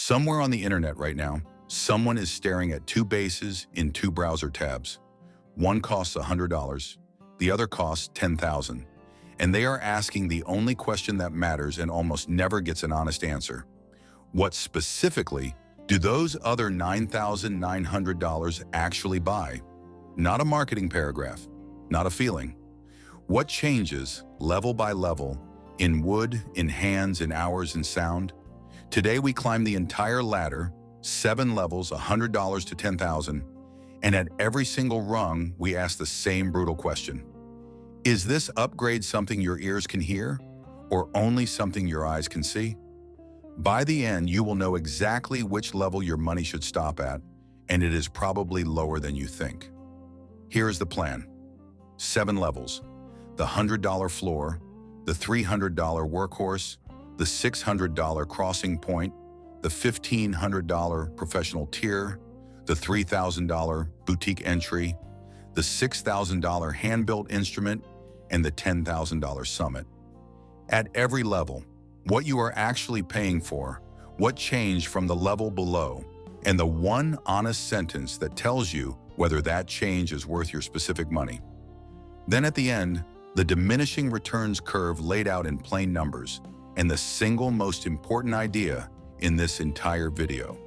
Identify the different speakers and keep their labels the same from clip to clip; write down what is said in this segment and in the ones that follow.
Speaker 1: Somewhere on the internet right now, someone is staring at two basses in two browser tabs. One costs $100, the other costs $10,000, and they are asking the only question that matters and almost never gets an honest answer. What specifically do those other $9,900 actually buy? Not a marketing paragraph, not a feeling. What changes, level by level, in wood, in hands, in hours, in sound? Today we climb the entire ladder, 7 levels, $100 to $10,000, and at every single rung we ask the same brutal question. Is this upgrade something your ears can hear, or only something your eyes can see? By the end, you will know exactly which level your money should stop at, and it is probably lower than you think. Here is the plan. 7 levels: the $100 floor, the $300 workhorse, the $600 crossing point, the $1,500 professional tier, the $3,000 boutique entry, the $6,000 hand-built instrument, and the $10,000 summit. At every level, what you are actually paying for, what changed from the level below, and the one honest sentence that tells you whether that change is worth your specific money. Then at the end, the diminishing returns curve laid out in plain numbers, and the single most important idea in this entire video.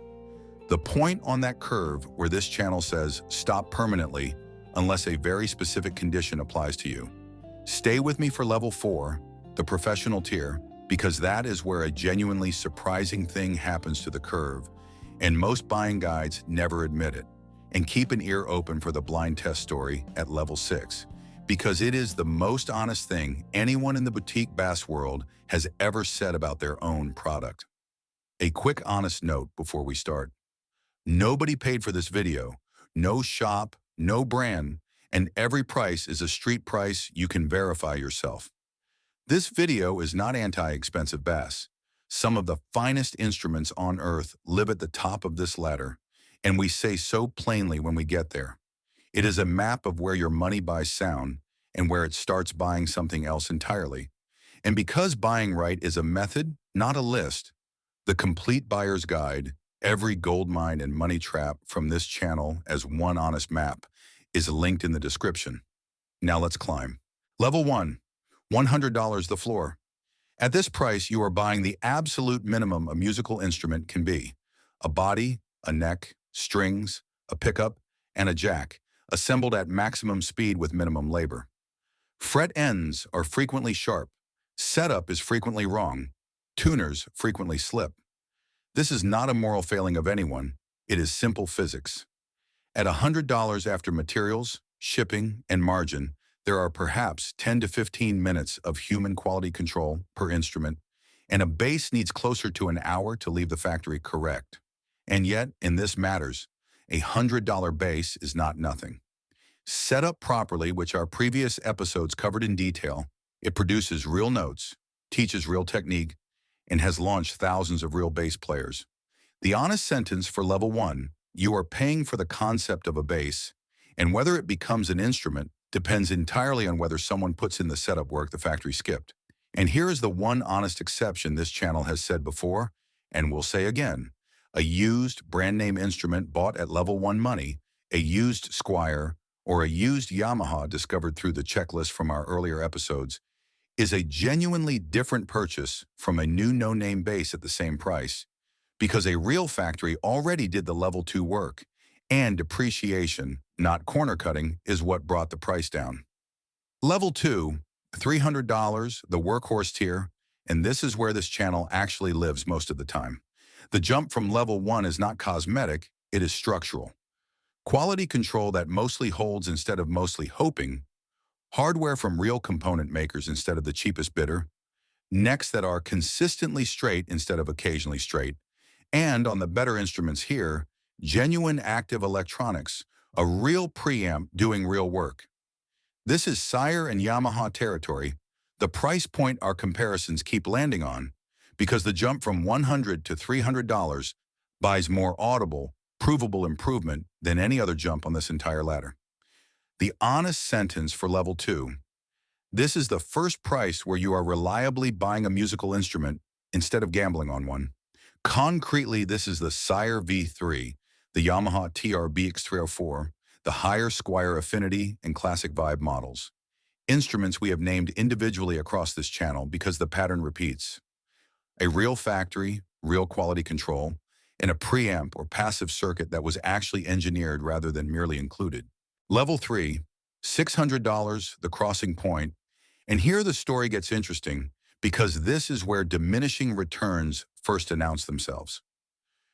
Speaker 1: The point on that curve where this channel says stop permanently unless a very specific condition applies to you. Stay with me for level 4, the professional tier, because that is where a genuinely surprising thing happens to the curve, and most buying guides never admit it. And keep an ear open for the blind test story at level 6, because it is the most honest thing anyone in the boutique bass world has ever said about their own product. A quick honest note before we start. Nobody paid for this video, no shop, no brand, and every price is a street price you can verify yourself. This video is not anti-expensive bass. Some of the finest instruments on earth live at the top of this ladder, and we say so plainly when we get there. It is a map of where your money buys sound and where it starts buying something else entirely. And because buying right is a method, not a list, the complete buyer's guide, every gold mine and money trap from this channel as one honest map, is linked in the description. Now let's climb. Level 1, $100 the floor. At this price, you are buying the absolute minimum a musical instrument can be: a body, a neck, strings, a pickup, and a jack, assembled at maximum speed with minimum labor. Fret ends are frequently sharp, setup is frequently wrong, tuners frequently slip. This is not a moral failing of anyone, it is simple physics. At $100 after materials, shipping, and margin, there are perhaps 10 to 15 minutes of human quality control per instrument, and a bass needs closer to an hour to leave the factory correct. And yet, in this matters, a $100 bass is not nothing. Set up properly, which our previous episodes covered in detail, it produces real notes, teaches real technique, and has launched thousands of real bass players. The honest sentence for level 1, you are paying for the concept of a bass, and whether it becomes an instrument depends entirely on whether someone puts in the setup work the factory skipped. And here is the one honest exception this channel has said before, and will say again. A used brand name instrument bought at level 1 money, a used Squier, or a used Yamaha discovered through the checklist from our earlier episodes, is a genuinely different purchase from a new no-name bass at the same price, because a real factory already did the level 2 work, and depreciation, not corner cutting, is what brought the price down. Level 2, $300, the workhorse tier, and this is where this channel actually lives most of the time. The jump from level 1 is not cosmetic, it is structural. Quality control that mostly holds instead of mostly hoping, hardware from real component makers instead of the cheapest bidder, necks that are consistently straight instead of occasionally straight, and on the better instruments here, genuine active electronics, a real preamp doing real work. This is Sire and Yamaha territory, the price point our comparisons keep landing on, because the jump from $100 to $300 buys more audible, provable improvement than any other jump on this entire ladder. The honest sentence for level 2, this is the first price where you are reliably buying a musical instrument instead of gambling on one. Concretely, this is the Sire V3, the Yamaha TRBX304, the higher Squier Affinity and Classic Vibe models. Instruments we have named individually across this channel because the pattern repeats. A real factory, real quality control, and a preamp or passive circuit that was actually engineered rather than merely included. Level 3, $600, the crossing point. And here the story gets interesting because this is where diminishing returns first announce themselves.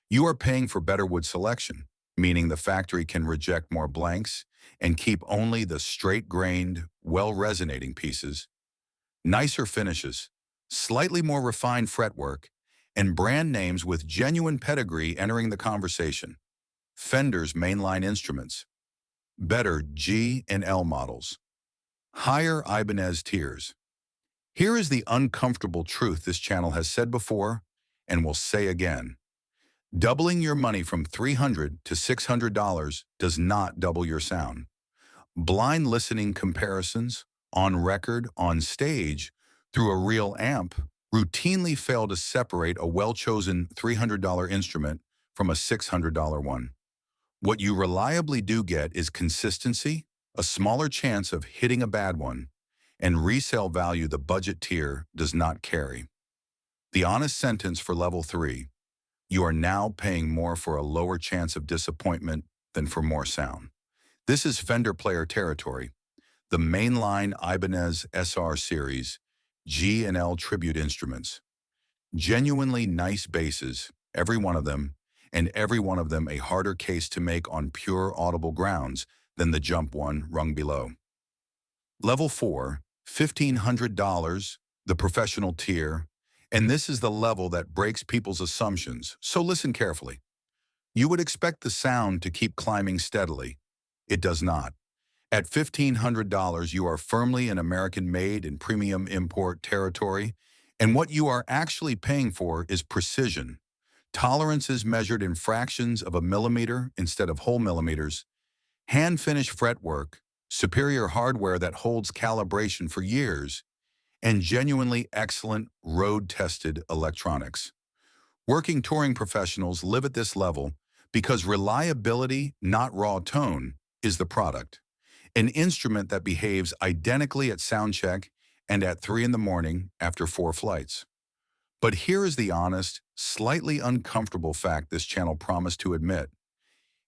Speaker 1: You are paying for better wood selection, meaning the factory can reject more blanks and keep only the straight-grained, well-resonating pieces, nicer finishes, slightly more refined fretwork, and brand names with genuine pedigree entering the conversation. Fender's mainline instruments, better G and L models, higher Ibanez tiers. Here is the uncomfortable truth this channel has said before and will say again. Doubling your money from $300 to $600 does not double your sound. Blind listening comparisons, on record, on stage, through a real amp, routinely fail to separate a well-chosen $300 instrument from a $600 one. What you reliably do get is consistency, a smaller chance of hitting a bad one, and resale value the budget tier does not carry. The honest sentence for level 3, you are now paying more for a lower chance of disappointment than for more sound. This is Fender Player territory, the mainline Ibanez SR series, G and L tribute instruments. Genuinely nice basses, every one of them, and every one of them a harder case to make on pure audible grounds than the jump one rung below. Level 4, $1,500, the professional tier, and this is the level that breaks people's assumptions, so listen carefully. You would expect the sound to keep climbing steadily. It does not. At $1,500, you are firmly in American-made and premium import territory, and what you are actually paying for is precision. Tolerances measured in fractions of a millimeter instead of whole millimeters, hand-finished fretwork, superior hardware that holds calibration for years, and genuinely excellent road-tested electronics. Working touring professionals live at this level because reliability, not raw tone, is the product. An instrument that behaves identically at sound check and at 3 in the morning after 4 flights. But here is the honest, slightly uncomfortable fact this channel promised to admit.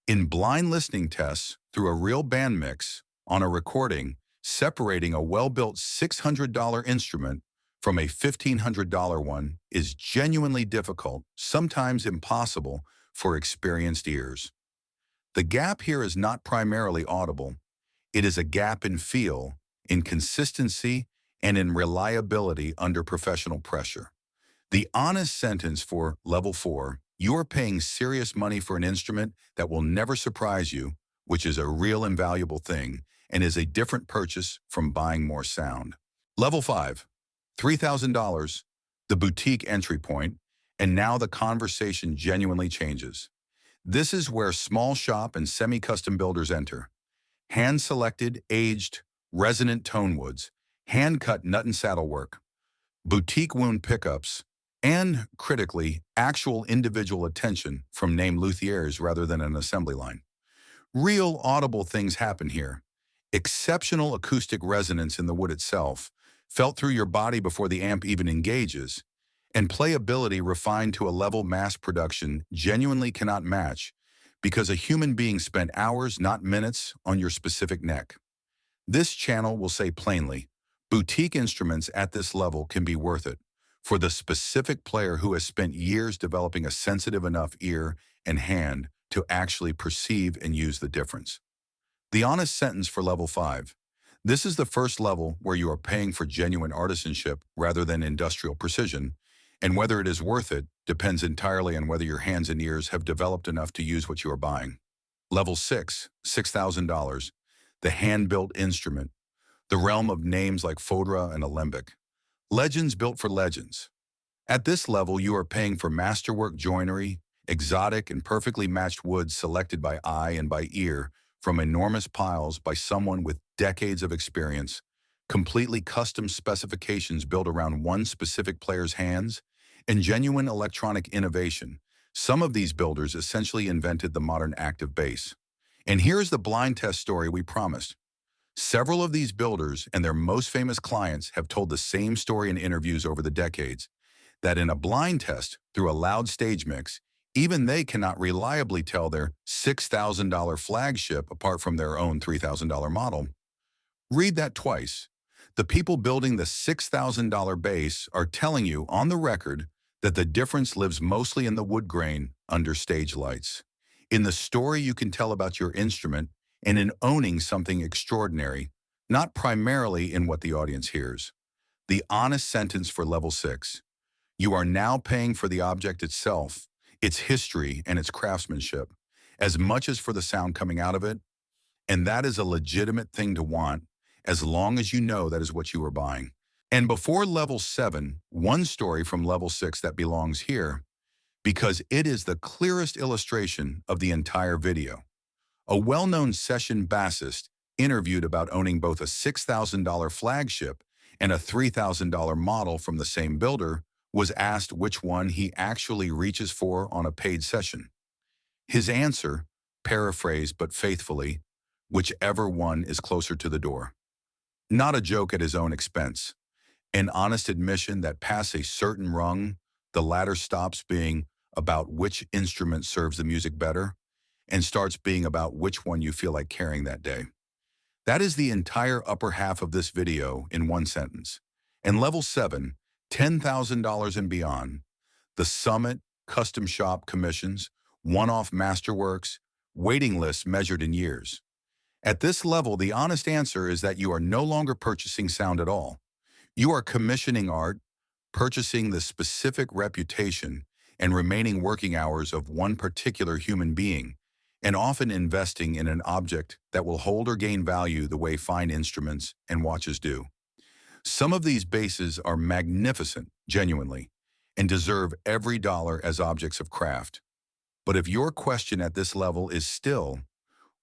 Speaker 1: In blind listening tests through a real band mix, on a recording, separating a well-built $600 instrument from a $1,500 one is genuinely difficult, sometimes impossible, for experienced ears. The gap here is not primarily audible. It is a gap in feel, in consistency, and in reliability under professional pressure. The honest sentence for level 4, you are paying serious money for an instrument that will never surprise you, which is a real and valuable thing, and is a different purchase from buying more sound. Level 5, $3,000, the boutique entry point, and now the conversation genuinely changes. This is where small shop and semi-custom builders enter. Hand-selected, aged, resonant tonewoods, hand-cut nut and saddle work, boutique wound pickups, and, critically, actual individual attention from named luthiers rather than an assembly line. Real audible things happen here. Exceptional acoustic resonance in the wood itself, felt through your body before the amp even engages, and playability refined to a level mass production genuinely cannot match because a human being spent hours, not minutes, on your specific neck. This channel will say plainly, boutique instruments at this level can be worth it for the specific player who has spent years developing a sensitive enough ear and hand to actually perceive and use the difference. The honest sentence for level 5. This is the first level where you are paying for genuine artisanship rather than industrial precision, and whether it is worth it depends entirely on whether your hands and ears have developed enough to use what you are buying. Level 6, $6,000, the hand-built instrument, the realm of names like Fodra and Alembic. Legends built for legends. At this level, you are paying for masterwork joinery, exotic and perfectly matched wood selected by eye and by ear from enormous piles by someone with decades of experience, completely custom specifications built around one specific player's hands, and genuine electronic innovation. Some of these builders essentially invented the modern active bass. And here's the blind test story we promised. Several of these builders and their most famous clients have told the same story in interviews over the decades, that in a blind test through a loud stage mix, even they cannot reliably tell their $6,000 flagship apart from their own $3,000 model. Read that twice. The people building the $6,000 bass are telling you on the record that the difference lives mostly in the wood grain under stage lights, in the story you can tell about your instrument, and in owning something extraordinary, not primarily in what the audience hears. The honest sentence for level 6. You are now paying for the object itself, its history, and its craftsmanship, as much as for the sound coming out of it, and that is a legitimate thing to want, as long as you know that is what you are buying. And before level 7, one story from level 6 that belongs here, because it is the clearest illustration of the entire video. A well-known session bassist interviewed about owning both a $6,000 flagship and a $3,000 model from the same builder was asked which one he actually reaches for on a paid session. His answer, paraphrased but faithfully, whichever one is closer to the door. Not a joke at his own expense. An honest admission that past a certain rung, the latter stops being about which instrument serves the music better and starts being about which one you feel like carrying that day. That is the entire upper half of this video in one sentence. And level 7, $10,000 and beyond, the Summit, custom shop commissions, one-off masterworks, waiting lists measured in years. At this level, the honest answer is that you are no longer purchasing sound at all. You are commissioning art, purchasing the specific reputation and remaining working hours of one particular human being, and often investing in an object that will hold or gain value the way fine instruments and watches do. Some of these basses are magnificent, genuinely, and deserve every dollar as objects of craft. But if your question at this level is still,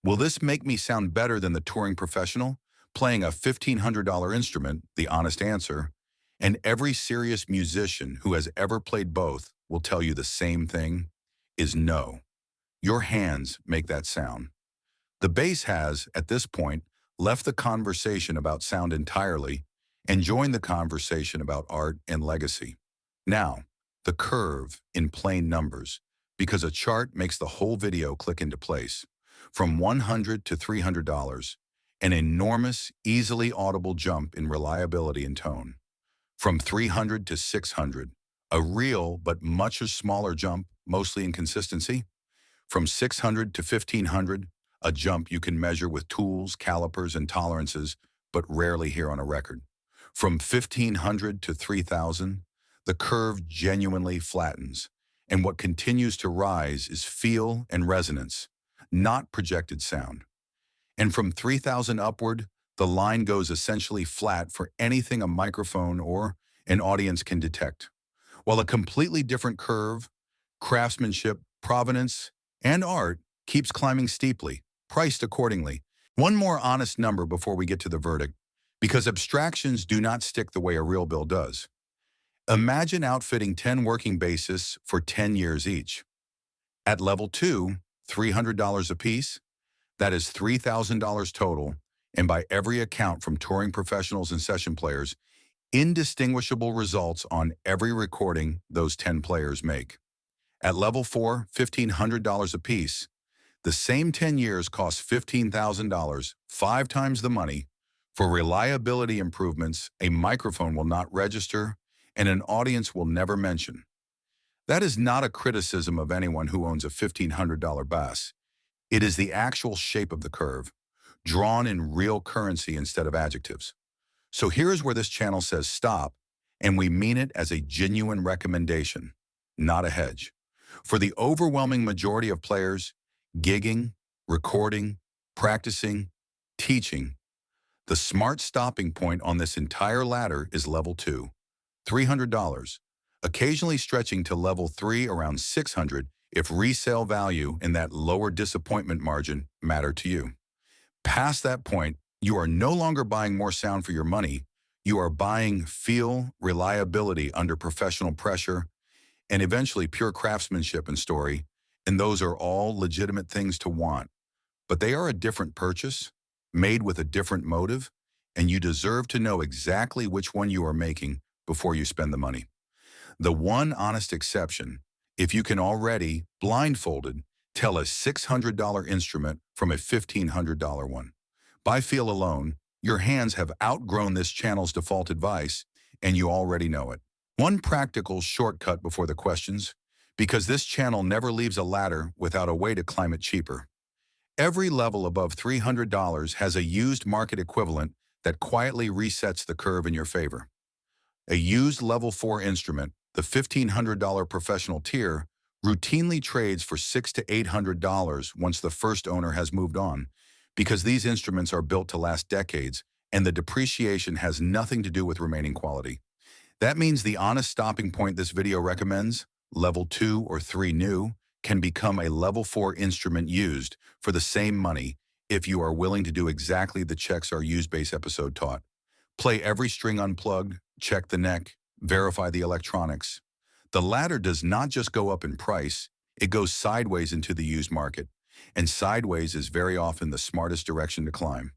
Speaker 1: will this make me sound better than the touring professional playing a $1,500 instrument? The honest answer, and every serious musician who has ever played both will tell you the same thing, is no. Your hands make that sound. The bass has, at this point, left the conversation about sound entirely and joined the conversation about art and legacy. Now, the curve in plain numbers, because a chart makes the whole video click into place. From $100 to $300, an enormous, easily audible jump in reliability and tone. From $300 to $600, a real but much smaller jump, mostly in consistency. From $600 to $1,500, a jump you can measure with tools, calipers, and tolerances, but rarely hear on a record. From $1,500 to $3,000, the curve genuinely flattens, and what continues to rise is feel and resonance, not projected sound. And from $3,000 upward, the line goes essentially flat for anything a microphone or an audience can detect, while a completely different curve, craftsmanship, provenance, and art keeps climbing steeply, priced accordingly. One more honest number before we get to the verdict, because abstractions do not stick the way a real bill does. Imagine outfitting 10 working bassists for 10 years each. At level 2, $300 apiece, that is $3,000 total, and by every account from touring professionals and session players, indistinguishable results on every recording those 10 players make. At level 4, $1,500 apiece, the same 10 years cost $15,000, 5 times the money, for reliability improvements a microphone will not register and an audience will never mention. That is not a criticism of anyone who owns a $1,500 bass. It is the actual shape of the curve, drawn in real currency instead of adjectives. So here is where this channel says stop, and we mean it as a genuine recommendation, not a hedge. For the overwhelming majority of players, gigging, recording, practicing, teaching, the smart stopping point on this entire ladder is level 2, $300, occasionally stretching to level 3 around $600 if resale value and that lower disappointment margin matter to you. Past that point, you are no longer buying more sound for your money. You are buying feel, reliability under professional pressure, and eventually pure craftsmanship and story, and those are all legitimate things to want. But they are a different purchase, made with a different motive, and you deserve to know exactly which one you are making before you spend the money. The one honest exception, if you can already, blindfolded, tell a $600 instrument from a $1,500 one. By feel alone, your hands have outgrown this channel's default advice, and you already know it. One practical shortcut before the questions, because this channel never leaves a ladder without a way to climb it cheaper. Every level above $300 has a used market equivalent that quietly resets the curve in your favor. A used level 4 instrument, the $1,500 professional tier, routinely trades for $600 to $800 once the first owner has moved on, because these instruments are built to last decades and the depreciation has nothing to do with remaining quality. That means the honest stopping point this video recommends, level 2 or 3 new, can become a level 4 instrument used for the same money if you are willing to do exactly the checks our used bass episode taught. Play every string unplugged, check the neck, verify the electronics. The latter does not just go up in price, it goes sideways into the used market, and sideways is very often the smartest direction to climb.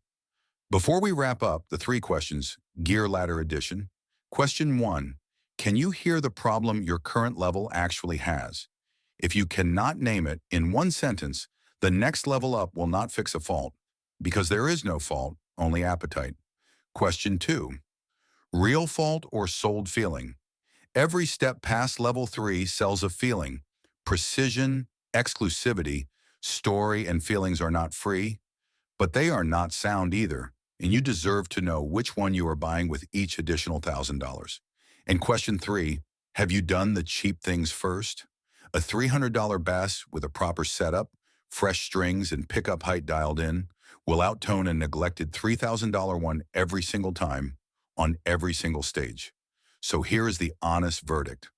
Speaker 1: Before we wrap up the 3 questions, Gear Ladder Edition, question 1, can you hear the problem your current level actually has? If you cannot name it in one sentence, the next level up will not fix a fault, because there is no fault, only appetite. Question 2, real fault or sold feeling? Every step past level 3 sells a feeling. Precision, exclusivity, story, and feelings are not free, but they are not sound either, and you deserve to know which one you are buying with each additional $1,000. And question 3, have you done the cheap things first? A $300 bass with a proper setup, fresh strings, and pickup height dialed in will outtone a neglected $3,000 one every single time, on every single stage. So here is the honest verdict.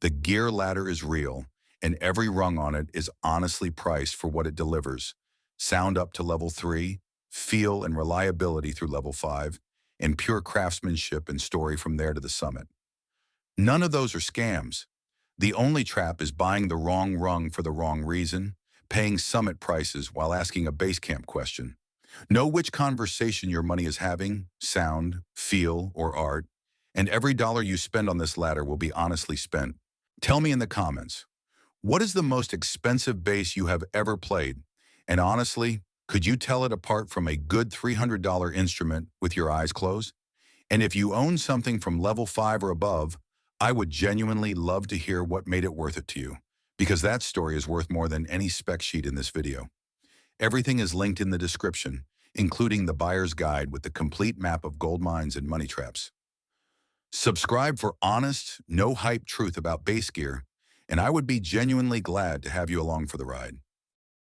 Speaker 1: The gear ladder is real, and every rung on it is honestly priced for what it delivers. Sound up to level 3, feel and reliability through level 5, and pure craftsmanship and story from there to the summit. None of those are scams. The only trap is buying the wrong rung for the wrong reason, paying summit prices while asking a base camp question. Know which conversation your money is having, sound, feel, or art, and every dollar you spend on this ladder will be honestly spent. Tell me in the comments, what is the most expensive bass you have ever played? And honestly, could you tell it apart from a good $300 instrument with your eyes closed? And if you own something from level 5 or above, I would genuinely love to hear what made it worth it to you, because that story is worth more than any spec sheet in this video. Everything is linked in the description, including the buyer's guide with the complete map of gold mines and money traps. Subscribe for honest, no-hype truth about bass gear, and I would be genuinely glad to have you along for the ride.